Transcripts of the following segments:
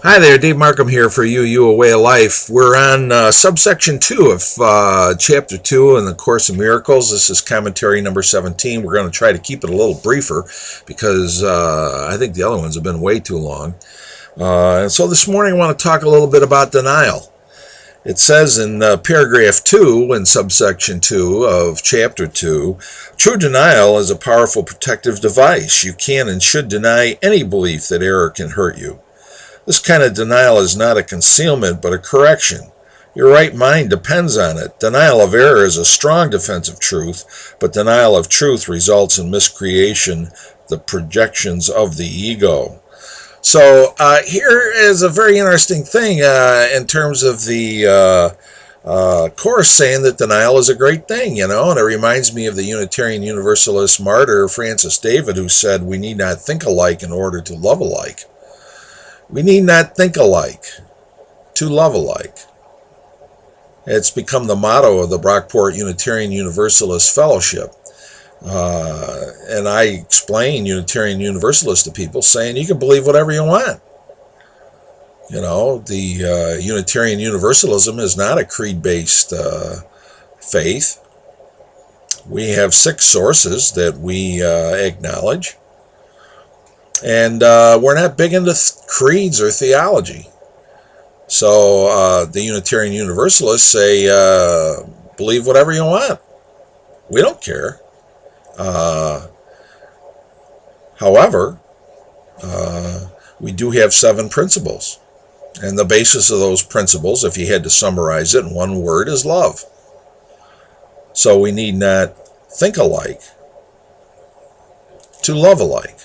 Hi there, Dave Markham here for You A Way of Life. We're on subsection 2 of chapter 2 in the Course of Miracles. This is commentary number 17. We're going to try to keep it a little briefer because I think the other ones have been way too long. And so this morning I want to talk a little bit about denial. It says in paragraph 2 in subsection 2 of chapter 2, true denial is a powerful protective device. You can and should deny any belief that error can hurt you. This kind of denial is not a concealment, but a correction. Your right mind depends on it. Denial of error is a strong defense of truth, but denial of truth results in miscreation, the projections of the ego. So here is a very interesting thing in terms of the Course saying that denial is a great thing, and it reminds me of the Unitarian Universalist martyr Francis David, who said we need not think alike in order to love alike. We need not think alike to love alike. It's become the motto of the Brockport Unitarian Universalist Fellowship. And I explain Unitarian Universalist to people saying you can believe whatever you want. The Unitarian Universalism is not a creed-based faith. We have 6 sources that we acknowledge. And we're not big into creeds or theology. So the Unitarian Universalists say, believe whatever you want. We don't care. However, we do have 7 principles. And the basis of those principles, if you had to summarize it in one word, is love. So we need not think alike to love alike.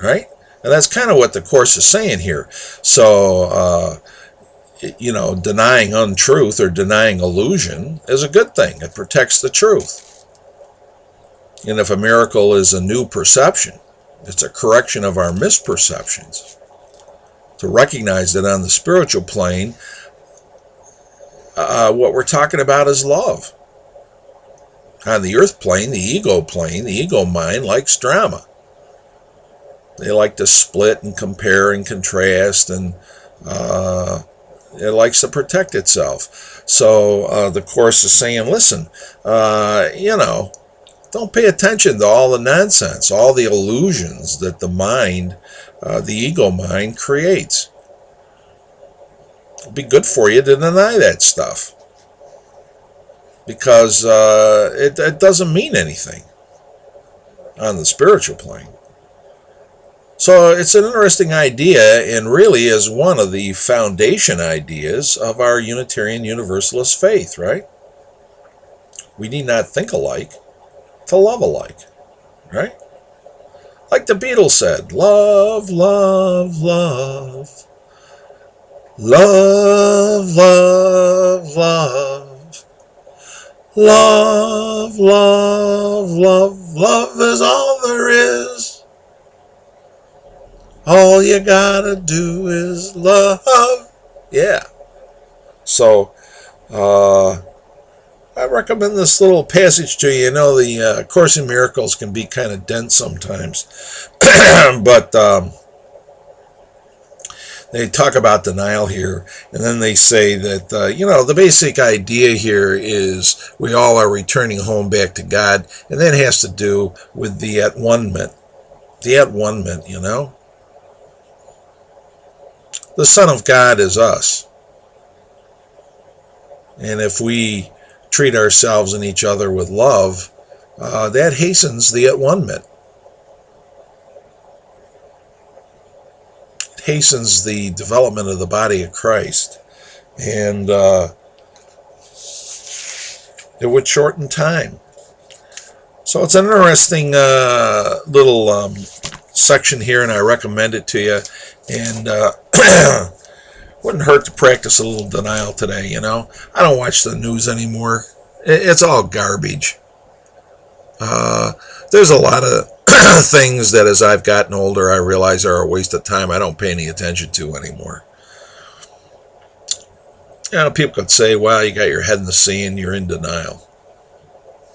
Right? And that's kind of what the Course is saying here. So, denying untruth or denying illusion is a good thing. It protects the truth. And if a miracle is a new perception, it's a correction of our misperceptions. To recognize that on the spiritual plane, what we're talking about is love. On the earth plane, the ego mind likes drama. They like to split and compare and contrast, and it likes to protect itself. So the Course is saying, listen, don't pay attention to all the nonsense, all the illusions that the mind, the ego mind, creates. It'd be good for you to deny that stuff because it doesn't mean anything on the spiritual plane. So it's an interesting idea and really is one of the foundation ideas of our Unitarian Universalist faith, right? We need not think alike to love alike, right? Like the Beatles said, love, love, love. Love, love, love. Love, love, love. Love is all there is. All you gotta do is love. Yeah. So, I recommend this little passage to you. The Course in Miracles can be kind of dense sometimes. But they talk about denial here. And then they say that, the basic idea here is we all are returning home back to God. And that has to do with the at-one-ment. The at-one-ment, The Son of God is us. And if we treat ourselves and each other with love, that hastens the at-one-ment. It hastens the development of the body of Christ. And it would shorten time. So it's an interesting little section here, and I recommend it to you. And wouldn't hurt to practice a little denial today, I don't watch the news anymore. It's all garbage. There's a lot of things that as I've gotten older I realize are a waste of time. I don't pay any attention to anymore. People could say, well, you got your head in the sand, you're in denial.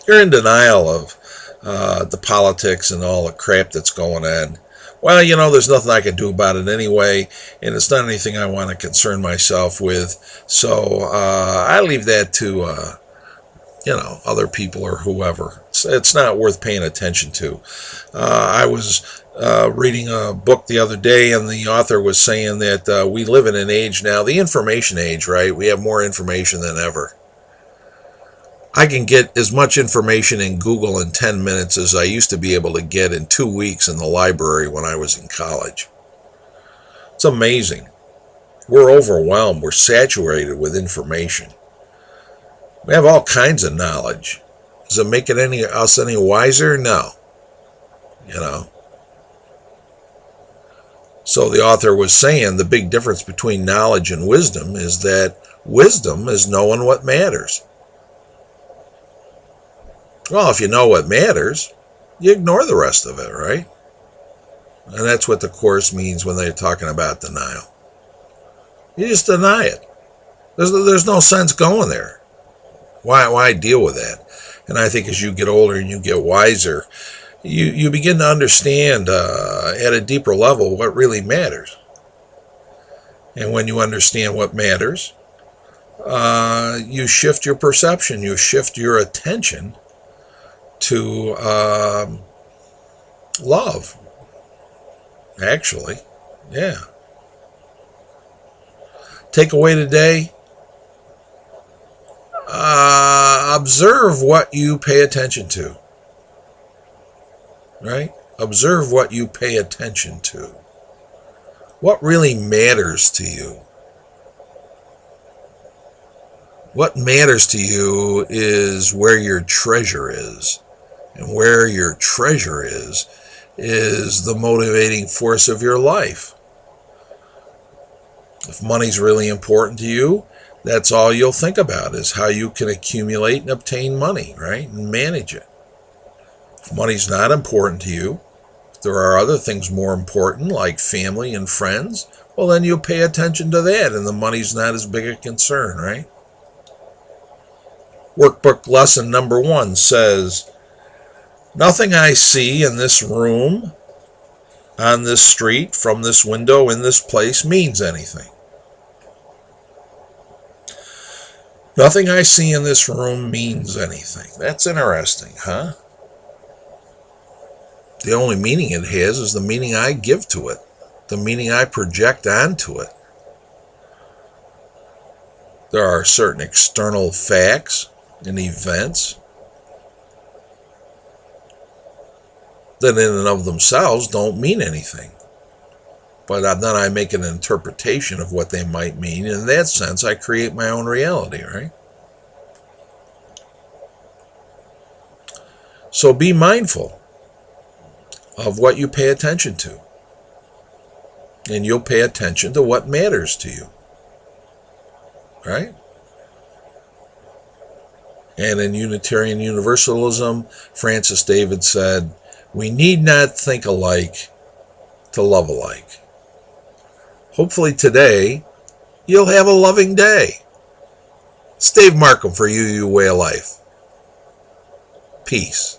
You're in denial of the politics and all the crap that's going on. well, there's nothing I can do about it anyway, and it's not anything I want to concern myself with. So I leave that to, other people or whoever. It's not worth paying attention to. I was reading a book the other day, and the author was saying that we live in an age now, the information age, right? We have more information than ever. I can get as much information in Google in 10 minutes as I used to be able to get in 2 weeks in the library when I was in college. It's amazing. We're overwhelmed. We're saturated with information. We have all kinds of knowledge. Does it make us any wiser? No. So the author was saying the big difference between knowledge and wisdom is that wisdom is knowing what matters. Well, if you know what matters, you ignore the rest of it, right? And that's what the Course means when they're talking about denial. You just deny it. There's no sense going there. Why deal with that? And I think as you get older and you get wiser, you begin to understand at a deeper level what really matters. And when you understand what matters, you shift your perception, you shift your attention to love, actually. Yeah. Take away today. Observe what you pay attention to. Right? Observe what you pay attention to. What really matters to you? What matters to you is where your treasure is. And where your treasure is the motivating force of your life. If money's really important to you, that's all you'll think about is how you can accumulate and obtain money, right? And manage it. If money's not important to you, if there are other things more important like family and friends, well then you'll pay attention to that and the money's not as big a concern, right? Workbook lesson number 1 says, nothing I see in this room, on this street, from this window, in this place means anything. Nothing I see in this room means anything. That's interesting, huh? The only meaning it has is the meaning I give to it, the meaning I project onto it. There are certain external facts and events that in and of themselves don't mean anything. But then I make an interpretation of what they might mean. In that sense, I create my own reality, right? So be mindful of what you pay attention to. And you'll pay attention to what matters to you. Right? And in Unitarian Universalism, Francis David said, we need not think alike to love alike. Hopefully today, you'll have a loving day. It's Dave Markham for You Way of Life. Peace.